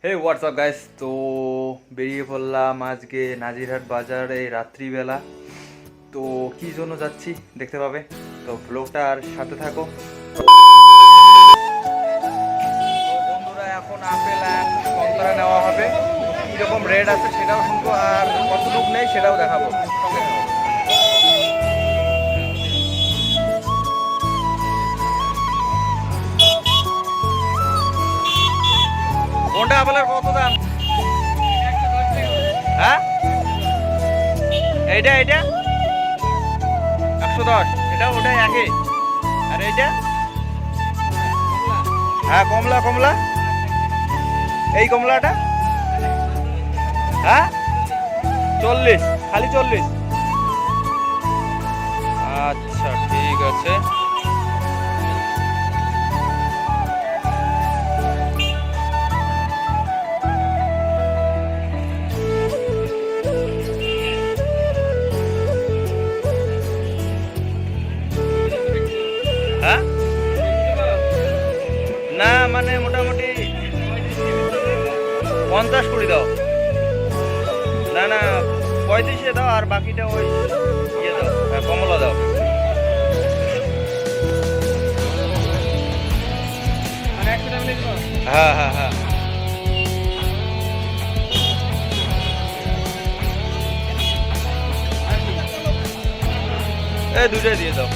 হে WhatsApp guys, তো বেরিয়ে পড়লাম আজকে নাজিরহাট বাজারে রাত্রিবেলা। তো কি জন্য যাচ্ছি দেখতে পাবে, তো ব্লগটা আর সাথে থাকো। বন্ধুরা, এখন আপেল অ্যান্ড সন্তরা নেওয়া হবে, কীরকম রেট আছে সেটাও শুনবো, আর কতটুকু নেই সেটাও দেখাবো। সঙ্গে থাকো। কোনটা আপেলের কত দাম? হ্যাঁ, এইটা 110, এটা ওটাই একই। আর এইটা হ্যাঁ, কমলা এই কমলাটা হ্যাঁ 40, খালি 40। আচ্ছা ঠিক আছে। হ্যাঁ, না মানে মোটামুটি 50 করে দাও। না 35 দাও, আর বাকিটা ওই ইয়ে দাও, কমলা দাও। হ্যাঁ, এই দুটোই দিয়ে দাও।